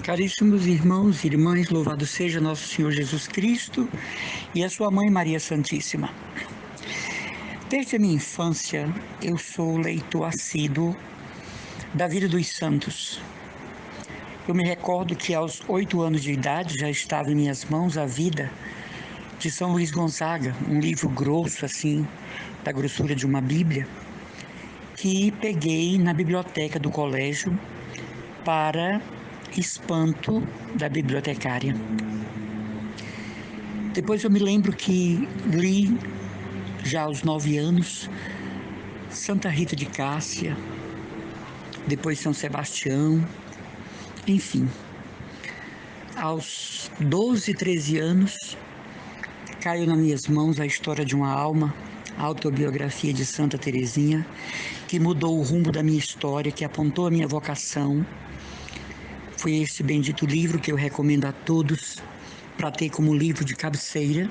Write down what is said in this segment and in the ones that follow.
Caríssimos irmãos e irmãs, louvado seja nosso Senhor Jesus Cristo e a sua Mãe Maria Santíssima. Desde a minha infância, eu sou leitor assíduo da vida dos santos. Eu me recordo que aos 8 anos de idade já estava em minhas mãos a vida de São Luís Gonzaga, um livro grosso assim, da grossura de uma Bíblia, que peguei na biblioteca do colégio para espanto da bibliotecária. Depois eu me lembro que li, já aos 9 anos, Santa Rita de Cássia, depois São Sebastião, enfim. Aos 12, 13 anos, caiu nas minhas mãos a história de uma alma, a autobiografia de Santa Teresinha, que mudou o rumo da minha história, que apontou a minha vocação. Foi esse bendito livro que eu recomendo a todos para ter como livro de cabeceira,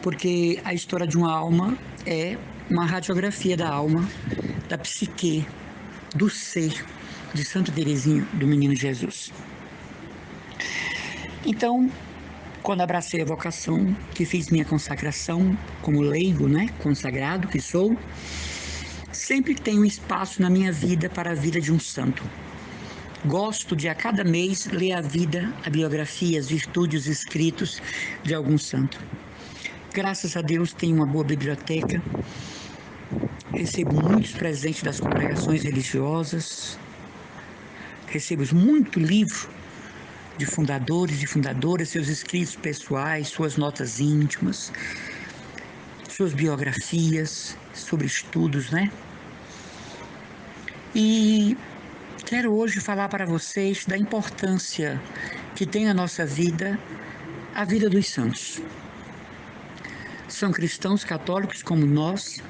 porque a história de uma alma é uma radiografia da alma, da psique, do ser de Santa Teresinha, do Menino Jesus. Então, quando abracei a vocação, que fiz minha consagração como leigo, consagrado que sou, sempre tenho espaço na minha vida para a vida de um santo. Gosto de a cada mês ler a vida, a biografia, as virtudes, os escritos de algum santo. Graças a Deus tenho uma boa biblioteca, recebo muitos presentes das congregações religiosas, recebo muito livro de fundadores e fundadoras, seus escritos pessoais, suas notas íntimas, suas biografias sobre estudos, E quero hoje falar para vocês da importância que tem na nossa vida a vida dos santos. São cristãos católicos como nós,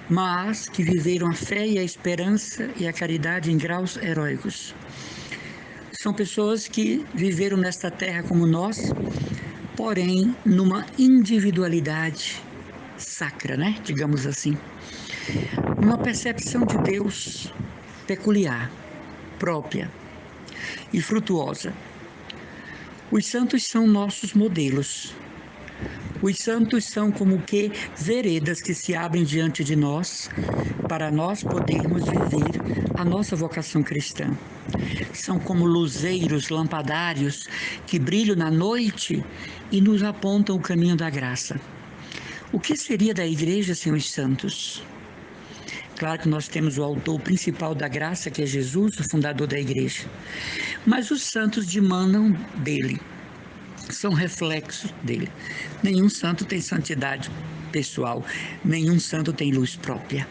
mas que viveram a fé e a esperança e a caridade em graus heróicos. São pessoas que viveram nesta terra como nós, porém numa individualidade sacra, digamos assim. Uma percepção de Deus peculiar, própria e frutuosa. Os santos são nossos modelos. Os santos são como que veredas que se abrem diante de nós para nós podermos viver a nossa vocação cristã. São como luzeiros, lampadários que brilham na noite e nos apontam o caminho da graça. O que seria da igreja sem os santos? Claro que nós temos o autor principal da graça, que é Jesus, o fundador da igreja. Mas os santos dimanam dele, são reflexos dele. Nenhum santo tem santidade pessoal, nenhum santo tem luz própria,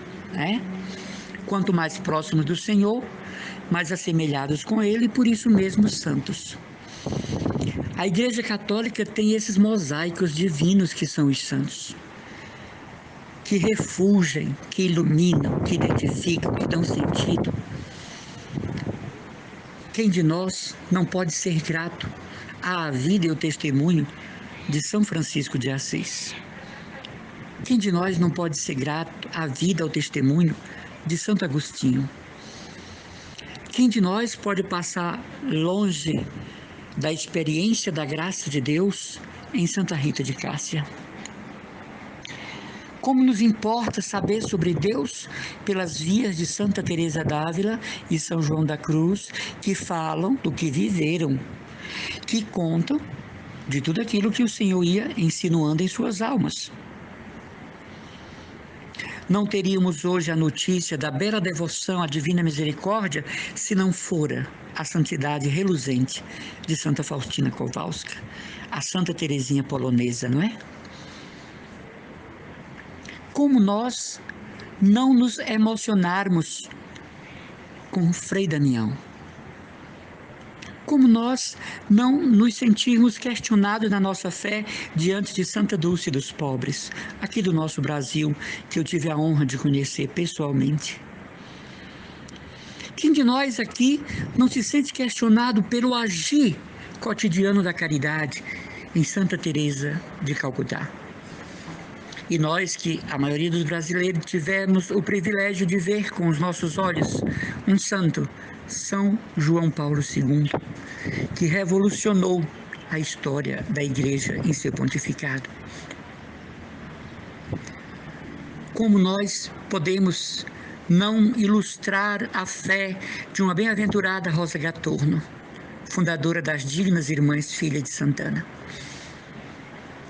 Quanto mais próximos do Senhor, mais assemelhados com ele, e por isso mesmo santos. A Igreja Católica tem esses mosaicos divinos que são os santos, que refulgem, que iluminam, que identificam, que dão sentido. Quem de nós não pode ser grato à vida e ao testemunho de São Francisco de Assis? Quem de nós não pode ser grato à vida e ao testemunho de Santo Agostinho? Quem de nós pode passar longe da experiência da graça de Deus em Santa Rita de Cássia? Como nos importa saber sobre Deus pelas vias de Santa Teresa d'Ávila e São João da Cruz, que falam do que viveram, que contam de tudo aquilo que o Senhor ia insinuando em suas almas. Não teríamos hoje a notícia da bela devoção à Divina Misericórdia se não fora a santidade reluzente de Santa Faustina Kowalska, a Santa Teresinha polonesa, não é? Como nós não nos emocionarmos com Frei Damião? Como nós não nos sentirmos questionados na nossa fé diante de Santa Dulce dos Pobres, aqui do nosso Brasil, que eu tive a honra de conhecer pessoalmente? Quem de nós aqui não se sente questionado pelo agir cotidiano da caridade em Santa Teresa de Calcutá? E nós que, a maioria dos brasileiros, tivemos o privilégio de ver com os nossos olhos um santo, São João Paulo II, que revolucionou a história da Igreja em seu pontificado. Como nós podemos não ilustrar a fé de uma bem-aventurada Rosa Gatorno, fundadora das Dignas Irmãs Filhas de Santana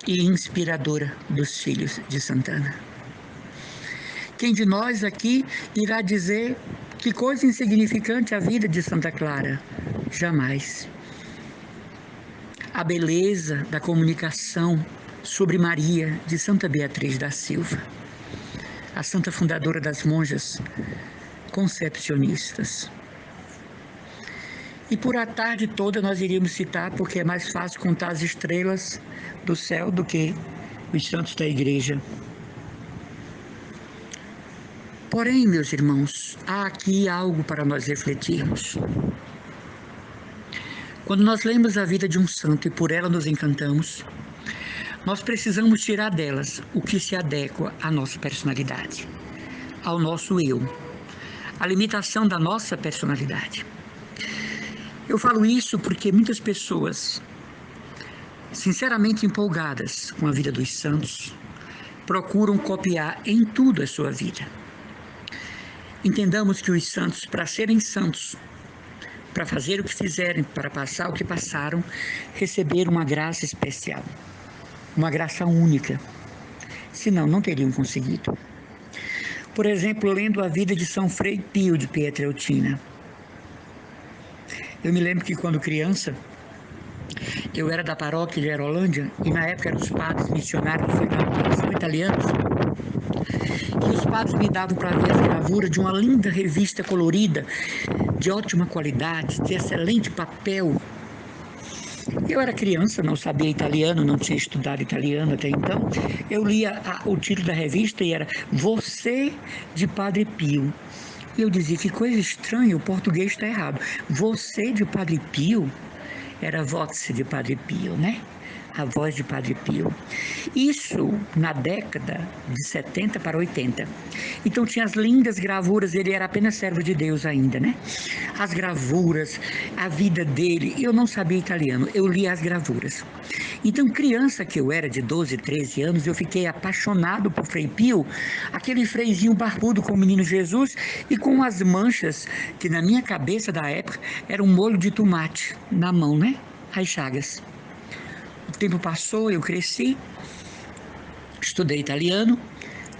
e inspiradora dos filhos de Santana? Quem de nós aqui irá dizer que coisa insignificante a vida de Santa Clara? Jamais. A beleza da comunicação sobre Maria de Santa Beatriz da Silva, a santa fundadora das monjas concepcionistas. E por a tarde toda nós iríamos citar, porque é mais fácil contar as estrelas do céu do que os santos da igreja. Porém, meus irmãos, há aqui algo para nós refletirmos. Quando nós lemos a vida de um santo e por ela nos encantamos, nós precisamos tirar delas o que se adequa à nossa personalidade, ao nosso eu, à limitação da nossa personalidade. Eu falo isso porque muitas pessoas, sinceramente empolgadas com a vida dos santos, procuram copiar em tudo a sua vida. Entendamos que os santos, para serem santos, para fazer o que fizerem, para passar o que passaram, receberam uma graça especial, uma graça única, senão não teriam conseguido. Por exemplo, lendo a vida de São Frei Pio de Pietrelcina. Eu me lembro que quando criança, eu era da paróquia de Aerolândia e na época eram os padres missionários são italianos. E os padres me davam para ver as gravuras de uma linda revista colorida, de ótima qualidade, de excelente papel. Eu era criança, não sabia italiano, não tinha estudado italiano até então. Eu lia o título da revista e era Você de Padre Pio. E eu dizia, que coisa estranha, o português está errado. Você de Padre Pio? Era voz de Padre Pio, né? A voz de Padre Pio. Isso na década de 70 para 80. Então tinha as lindas gravuras, ele era apenas servo de Deus ainda, né? As gravuras, a vida dele, eu não sabia italiano, eu lia as gravuras. Então, criança que eu era, de 12, 13 anos, eu fiquei apaixonado por Frei Pio, aquele freizinho barbudo com o menino Jesus e com as manchas, que na minha cabeça da época era um molho de tomate na mão, né? As chagas. O tempo passou, eu cresci, estudei italiano,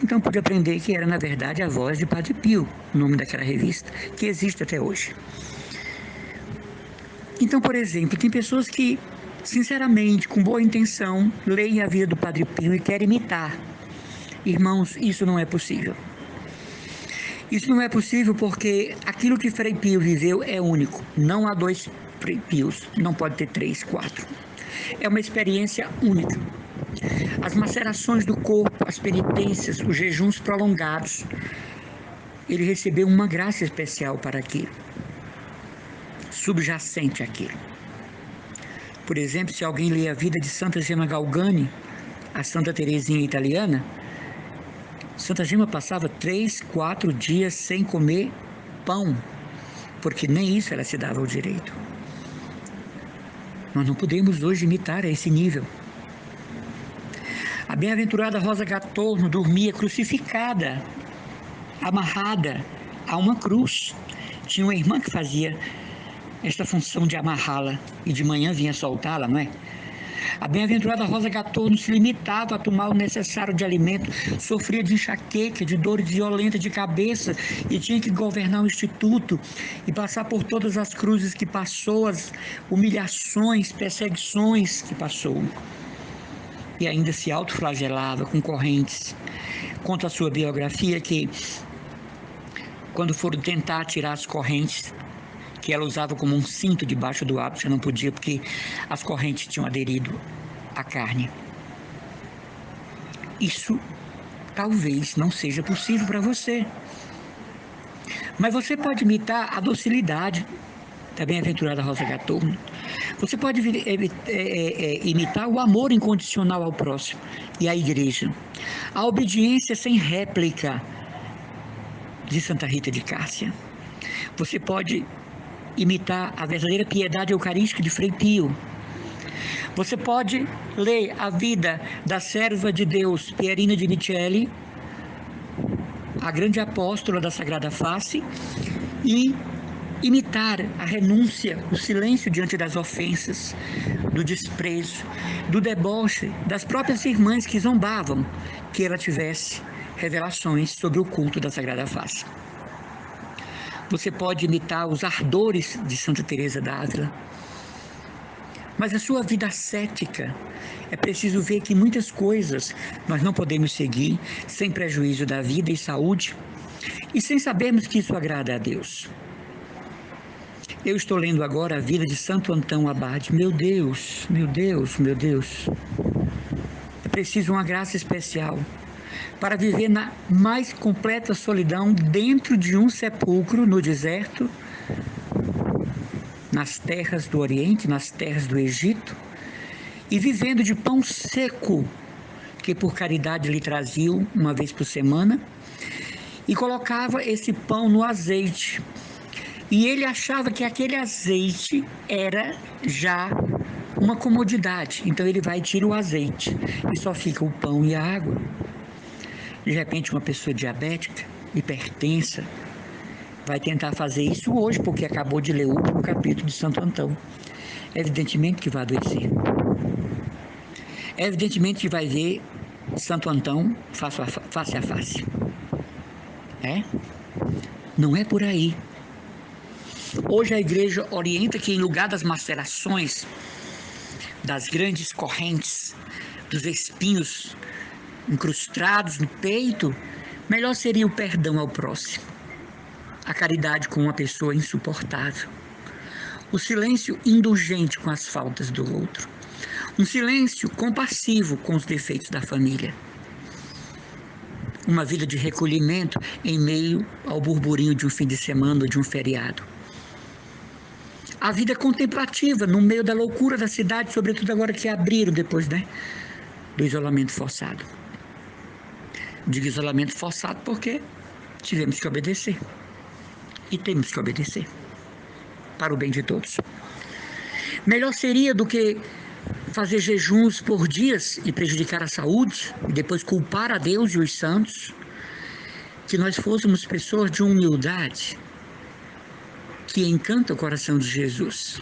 então pude aprender que era, na verdade, a voz de Padre Pio, o nome daquela revista, que existe até hoje. Então, por exemplo, tem pessoas que, sinceramente, com boa intenção, leem a vida do Padre Pio e querem imitar. Irmãos, isso não é possível. Isso não é possível porque aquilo que Frei Pio viveu é único. Não há dois Frei Pios, não pode ter 3, 4. É uma experiência única. As macerações do corpo, as penitências, os jejuns prolongados, ele recebeu uma graça especial para aquilo, subjacente àquilo. Por exemplo, se alguém lê a vida de Santa Gemma Galgani, a Santa Teresinha italiana, Santa Gemma passava 3, 4 dias sem comer pão, porque nem isso ela se dava ao direito. Nós não podemos hoje imitar a esse nível. A bem-aventurada Rosa Gatorno dormia crucificada, amarrada a uma cruz. Tinha uma irmã que fazia esta função de amarrá-la e de manhã vinha soltá-la, não é? A bem-aventurada Rosa Gatorno se limitava a tomar o necessário de alimento, sofria de enxaqueca, de dores violentas de cabeça e tinha que governar o instituto e passar por todas as cruzes que passou, as humilhações, perseguições que passou. E ainda se autoflagelava com correntes. Conta a sua biografia que, quando foram tentar tirar as correntes, que ela usava como um cinto debaixo do hábito, não podia porque as correntes tinham aderido à carne. Isso talvez não seja possível para você. Mas você pode imitar a docilidade da bem-aventurada Rosa Gatorno. Você pode imitar o amor incondicional ao próximo e à igreja. A obediência sem réplica de Santa Rita de Cássia. Você pode imitar a verdadeira piedade eucarística de Frei Pio. Você pode ler a vida da serva de Deus, Pierina de Micheli, a grande apóstola da Sagrada Face, e imitar a renúncia, o silêncio diante das ofensas, do desprezo, do deboche das próprias irmãs que zombavam que ela tivesse revelações sobre o culto da Sagrada Face. Você pode imitar os ardores de Santa Teresa d'Ávila. Mas a sua vida ascética, é preciso ver que muitas coisas nós não podemos seguir sem prejuízo da vida e saúde e sem sabermos que isso agrada a Deus. Eu estou lendo agora a vida de Santo Antão Abade. Meu Deus, meu Deus, meu Deus. É preciso uma graça especial para viver na mais completa solidão dentro de um sepulcro no deserto, nas terras do Oriente, nas terras do Egito, e vivendo de pão seco, que por caridade lhe traziam uma vez por semana, e colocava esse pão no azeite. E ele achava que aquele azeite era já uma comodidade. Então ele vai e tira o azeite, e só fica o pão e a água. De repente, uma pessoa diabética, hipertensa, vai tentar fazer isso hoje, porque acabou de ler o último capítulo de Santo Antão. Evidentemente que vai adoecer. Evidentemente que vai ver Santo Antão face a face. Não é por aí. Hoje a Igreja orienta que, em lugar das macerações, das grandes correntes, dos espinhos incrustados no peito, melhor seria o perdão ao próximo, a caridade com uma pessoa insuportável, o silêncio indulgente com as faltas do outro, um silêncio compassivo com os defeitos da família, uma vida de recolhimento em meio ao burburinho de um fim de semana ou de um feriado. A vida contemplativa no meio da loucura da cidade, sobretudo agora que abriram depois, do isolamento forçado. Digo isolamento forçado porque tivemos que obedecer. E temos que obedecer, para o bem de todos. Melhor seria do que fazer jejuns por dias e prejudicar a saúde, e depois culpar a Deus e os santos, que nós fôssemos pessoas de humildade, que encanta o coração de Jesus,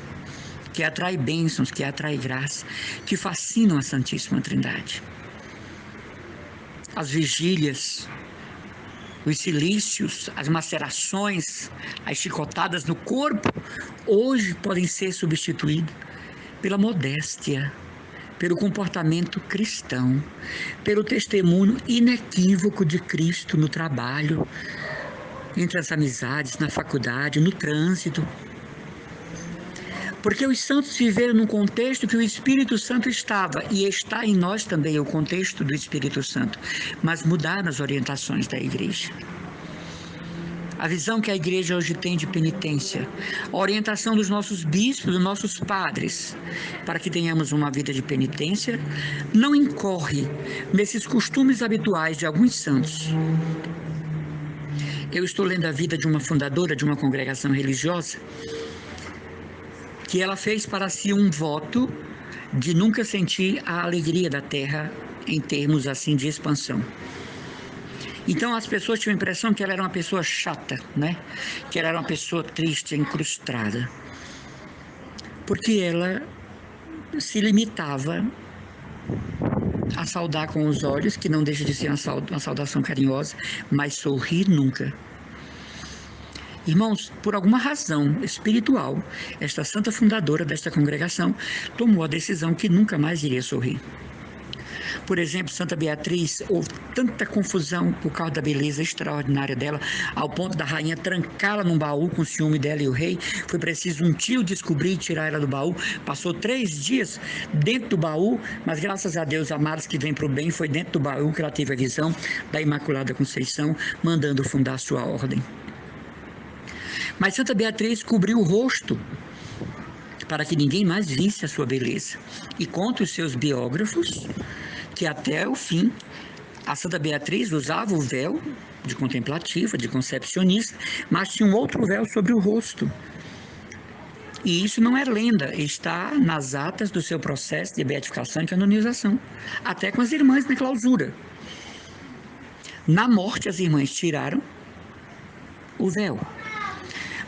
que atrai bênçãos, que atrai graça, que fascinam a Santíssima Trindade. As vigílias, os cilícios, as macerações, as chicotadas no corpo, hoje podem ser substituídos pela modéstia, pelo comportamento cristão, pelo testemunho inequívoco de Cristo no trabalho, entre as amizades, na faculdade, no trânsito. Porque os santos viveram num contexto que o Espírito Santo estava, e está em nós também o contexto do Espírito Santo, mas mudaram as orientações da Igreja. A visão que a Igreja hoje tem de penitência, a orientação dos nossos bispos, dos nossos padres, para que tenhamos uma vida de penitência, não incorre nesses costumes habituais de alguns santos. Eu estou lendo a vida de uma fundadora de uma congregação religiosa, que ela fez para si um voto de nunca sentir a alegria da terra em termos assim de expansão. Então as pessoas tinham a impressão que ela era uma pessoa chata, que ela era uma pessoa triste, incrustada, porque ela se limitava a saudar com os olhos, que não deixa de ser uma saudação carinhosa, mas sorrir nunca. Irmãos, por alguma razão espiritual, esta santa fundadora desta congregação tomou a decisão que nunca mais iria sorrir. Por exemplo, Santa Beatriz, houve tanta confusão por causa da beleza extraordinária dela, ao ponto da rainha trancá-la num baú com ciúme dela e o rei. Foi preciso um tio descobrir e tirar ela do baú. Passou 3 dias dentro do baú, mas graças a Deus, amados que vem para o bem, foi dentro do baú que ela teve a visão da Imaculada Conceição, mandando fundar sua ordem. Mas Santa Beatriz cobriu o rosto para que ninguém mais visse a sua beleza. E conta os seus biógrafos que até o fim a Santa Beatriz usava o véu de contemplativa, de concepcionista, mas tinha um outro véu sobre o rosto, E isso não é lenda, está nas atas do seu processo de beatificação e canonização, até com as irmãs na clausura. Na morte, as irmãs tiraram o véu.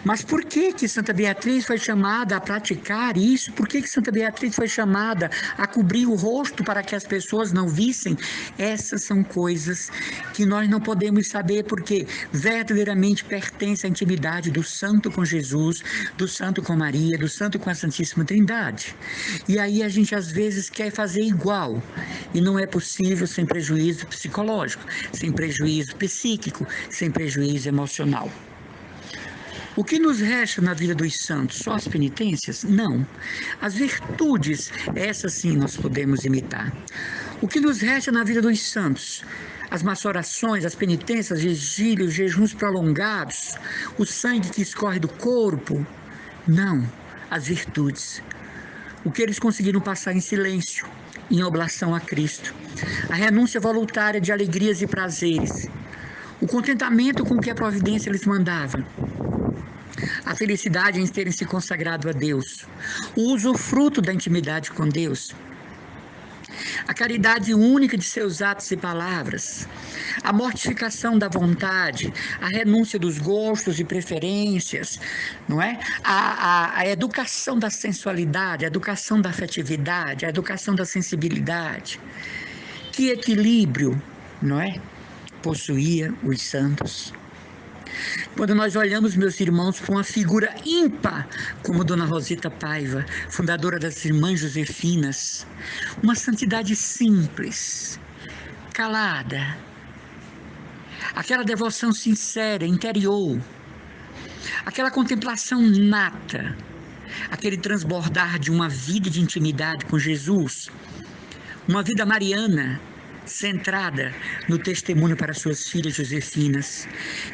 Mas por que Santa Beatriz foi chamada a praticar isso? Por que Santa Beatriz foi chamada a cobrir o rosto para que as pessoas não vissem? Essas são coisas que nós não podemos saber, porque verdadeiramente pertence à intimidade do santo com Jesus, do santo com Maria, do santo com a Santíssima Trindade. E aí a gente às vezes quer fazer igual, e não é possível sem prejuízo psicológico, sem prejuízo psíquico, sem prejuízo emocional. O que nos resta na vida dos santos? Só as penitências? Não. As virtudes, essas sim nós podemos imitar. O que nos resta na vida dos santos? As más orações, as penitências, vigílios, jejuns prolongados, o sangue que escorre do corpo? Não. As virtudes. O que eles conseguiram passar em silêncio, em oblação a Cristo. A renúncia voluntária de alegrias e prazeres. O contentamento com o que a providência lhes mandava. A felicidade em terem se consagrado a Deus, o usufruto da intimidade com Deus, a caridade única de seus atos e palavras, a mortificação da vontade, a renúncia dos gostos e preferências, não é? A educação da sensualidade, a educação da afetividade, a educação da sensibilidade. Que equilíbrio, não é? Possuía os santos. Quando nós olhamos, meus irmãos, para uma figura ímpar, como Dona Rosita Paiva, fundadora das Irmãs Josefinas, uma santidade simples, calada, aquela devoção sincera, interior, aquela contemplação nata, aquele transbordar de uma vida de intimidade com Jesus, uma vida mariana, centrada no testemunho para suas filhas Josefinas.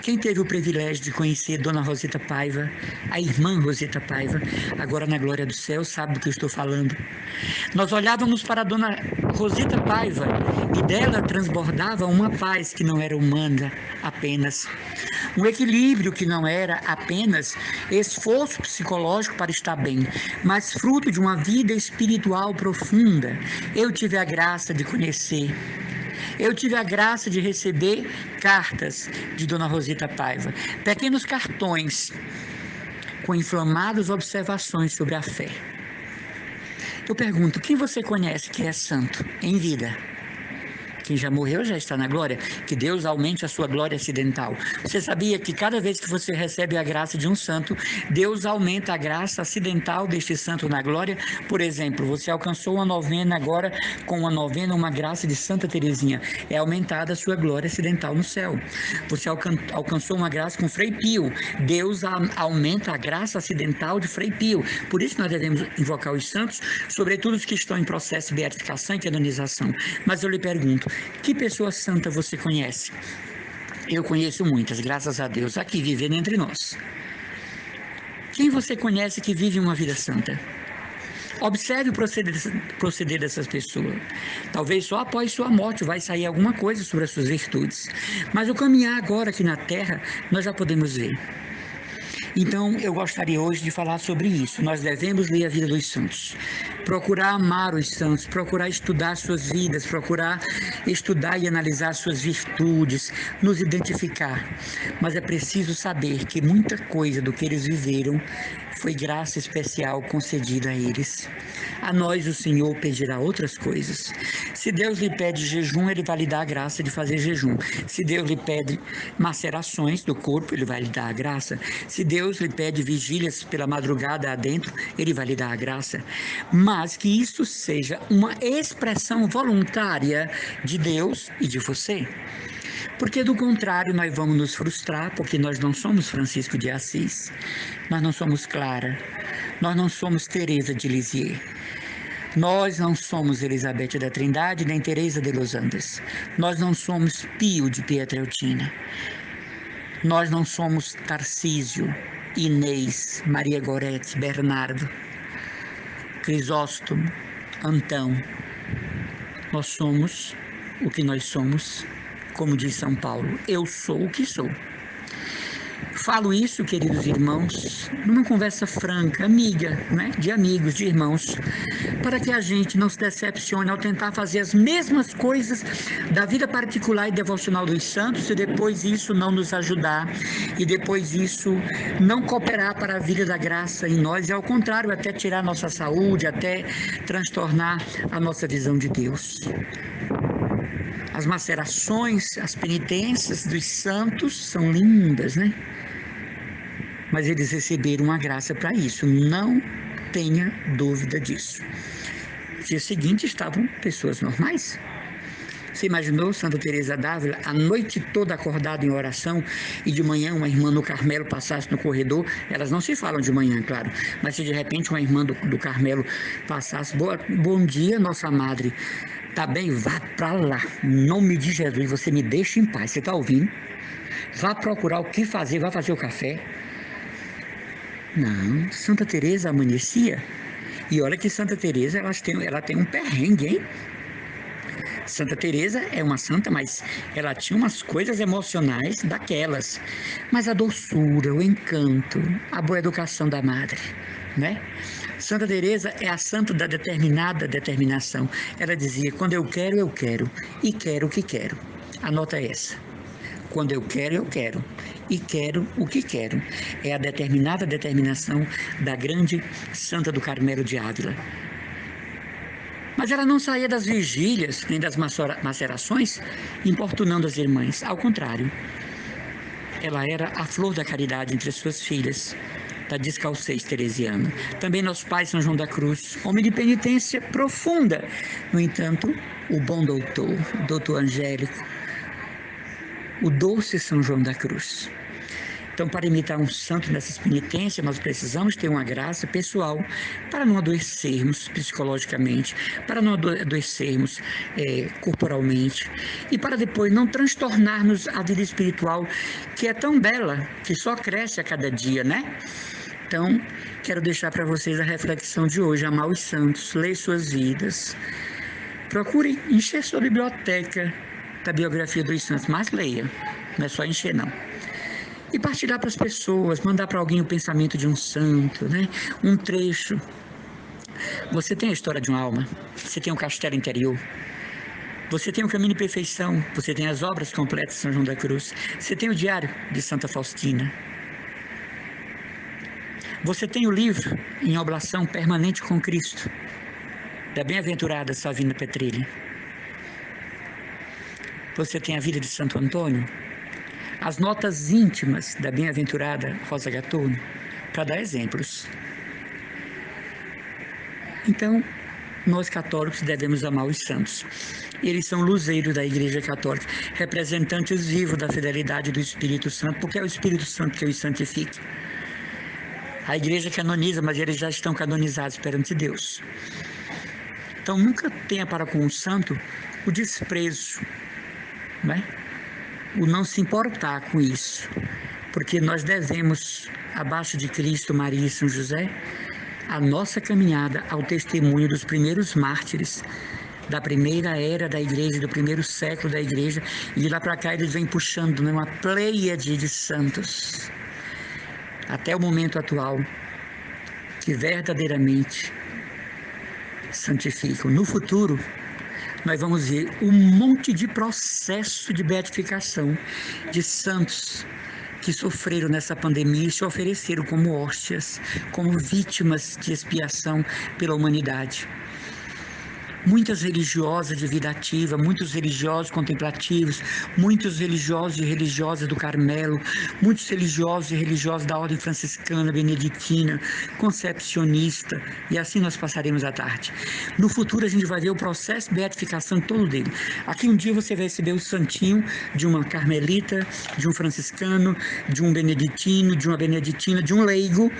Quem teve o privilégio de conhecer Dona Rosita Paiva, a irmã Rosita Paiva, agora na glória do céu, sabe do que eu estou falando. Nós olhávamos para Dona Rosita Paiva e dela transbordava uma paz que não era humana apenas, um equilíbrio que não era apenas esforço psicológico para estar bem, mas fruto de uma vida espiritual profunda. Eu tive a graça de conhecer, eu tive a graça de receber cartas de Dona Rosita Paiva, pequenos cartões com inflamadas observações sobre a fé. Eu pergunto, quem você conhece que é santo em vida? Quem já morreu já está na glória. Que Deus aumente a sua glória acidental. Você sabia que cada vez que você recebe a graça de um santo, Deus aumenta a graça acidental deste santo na glória? Por exemplo, você alcançou uma novena agora, com uma novena, uma graça de Santa Teresinha. É aumentada a sua glória acidental no céu. Você alcançou uma graça com Frei Pio. Deus aumenta a graça acidental de Frei Pio. Por isso nós devemos invocar os santos, sobretudo os que estão em processo de beatificação e canonização. Mas eu lhe pergunto, que pessoa santa você conhece? Eu conheço muitas, graças a Deus, aqui vivendo entre nós. Quem você conhece que vive uma vida santa? Observe o proceder dessas pessoas. Talvez só após sua morte vai sair alguma coisa sobre as suas virtudes. Mas o caminhar agora aqui na Terra, nós já podemos ver. Então, eu gostaria hoje de falar sobre isso. Nós devemos ler a vida dos santos, procurar amar os santos, procurar estudar suas vidas, procurar estudar e analisar suas virtudes, nos identificar. Mas é preciso saber que muita coisa do que eles viveram foi graça especial concedida a eles. A nós o Senhor pedirá outras coisas. Se Deus lhe pede jejum, Ele vai lhe dar a graça de fazer jejum. Se Deus lhe pede macerações do corpo, Ele vai lhe dar a graça. Se Deus lhe pede vigílias pela madrugada adentro, Ele vai lhe dar a graça. Mas que isso seja uma expressão voluntária de Deus e de você. Porque do contrário nós vamos nos frustrar, porque nós não somos Francisco de Assis, nós não somos Clara, nós não somos Teresa de Lisieux, nós não somos Elizabeth da Trindade nem Teresa de Los Andes, nós não somos Pio de Pietrelcina, nós não somos Tarcísio, Inês, Maria Goretti, Bernardo, Crisóstomo, Antão. Nós somos o que nós somos. Como diz São Paulo, eu sou o que sou. Falo isso, queridos irmãos, numa conversa franca, amiga, né? De amigos, de irmãos, para que a gente não se decepcione ao tentar fazer as mesmas coisas da vida particular e devocional dos santos e depois isso não nos ajudar e depois isso não cooperar para a vida da graça em nós e ao contrário, até tirar nossa saúde, até transtornar a nossa visão de Deus. As macerações, as penitências dos santos são lindas, né? Mas eles receberam uma graça para isso, não tenha dúvida disso. No dia seguinte estavam pessoas normais. Você imaginou Santa Teresa d'Ávila a noite toda acordada em oração e de manhã uma irmã no Carmelo passasse no corredor? Elas não se falam de manhã, claro, mas se de repente uma irmã do Carmelo passasse, bom dia, nossa madre, tá bem? Vá para lá, em nome de Jesus, você me deixa em paz, você está ouvindo? Vá procurar o que fazer, vá fazer o café. Não, Santa Teresa amanhecia. E olha que Santa Teresa ela tem um perrengue, hein? Santa Teresa é uma santa, mas ela tinha umas coisas emocionais daquelas. Mas a doçura, o encanto, a boa educação da madre, né? Santa Teresa é a santa da determinada determinação. Ela dizia: quando eu quero e quero o que quero. A nota é essa. Quando eu quero e quero o que quero. É a determinada determinação da grande Santa do Carmelo de Ávila. Mas ela não saía das vigílias, nem das macerações, importunando as irmãs. Ao contrário, ela era a flor da caridade entre as suas filhas, da descalcez teresiana. Também nosso pai São João da Cruz, homem de penitência profunda. No entanto, o bom doutor Angélico, o doce São João da Cruz. Então, para imitar um santo nessas penitências, nós precisamos ter uma graça pessoal para não adoecermos psicologicamente, para não adoecermos corporalmente e para depois não transtornarmos a vida espiritual, que é tão bela, que só cresce a cada dia, né? Então, quero deixar para vocês a reflexão de hoje: amar os santos, ler suas vidas. Procure encher sua biblioteca da biografia dos santos, mas leia, não é só encher não. E partilhar para as pessoas, mandar para alguém o pensamento de um santo, né? Um trecho. Você tem a história de uma alma, você tem um castelo interior, você tem o caminho de perfeição, você tem as obras completas de São João da Cruz, você tem o diário de Santa Faustina, você tem o livro Em Oblação Permanente com Cristo, da bem-aventurada Salvina Petrilli. Você tem a vida de Santo Antônio, as notas íntimas da bem-aventurada Rosa Gatorno, para dar exemplos. Então, nós católicos devemos amar os santos. Eles são luzeiros da Igreja Católica, representantes vivos da fidelidade do Espírito Santo, porque é o Espírito Santo que os santifica. A Igreja canoniza, mas eles já estão canonizados perante Deus. Então, nunca tenha para com o santo o desprezo, né? O não se importar com isso, porque nós devemos, abaixo de Cristo, Maria e São José, a nossa caminhada ao testemunho dos primeiros mártires da primeira era da igreja, do primeiro século da igreja, e de lá para cá eles vêm puxando, né, uma pleiade de santos, até o momento atual, que verdadeiramente santificam. No futuro, nós vamos ver um monte de processo de beatificação de santos que sofreram nessa pandemia e se ofereceram como hóstias, como vítimas de expiação pela humanidade. Muitas religiosas de vida ativa, muitos religiosos contemplativos, muitos religiosos e religiosas do Carmelo, muitos religiosos e religiosas da ordem franciscana, beneditina, concepcionista, e assim nós passaremos a tarde. No futuro a gente vai ver o processo de beatificação todo dele. Aqui um dia você vai receber o santinho de uma carmelita, de um franciscano, de um beneditino, de uma beneditina, de um leigo,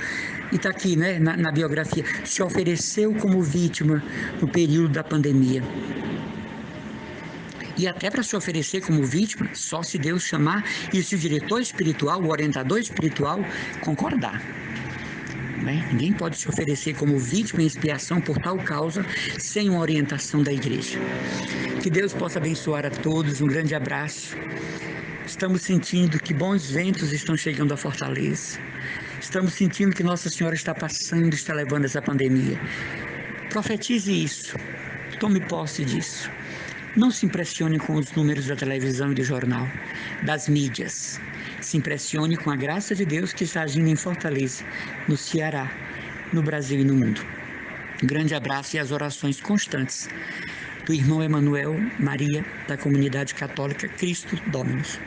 e está aqui, né, na biografia, se ofereceu como vítima no período da pandemia. E até para se oferecer como vítima, só se Deus chamar e se o diretor espiritual, o orientador espiritual, concordar. Né? Ninguém pode se oferecer como vítima em expiação por tal causa sem uma orientação da igreja. Que Deus possa abençoar a todos, um grande abraço. Estamos sentindo que bons ventos estão chegando à Fortaleza. Estamos sentindo que Nossa Senhora está passando, está levando essa pandemia. Profetize isso. Tome posse disso. Não se impressione com os números da televisão e do jornal, das mídias. Se impressione com a graça de Deus que está agindo em Fortaleza, no Ceará, no Brasil e no mundo. Um grande abraço e as orações constantes do irmão Emanuel Maria, da comunidade católica Cristo Dominus.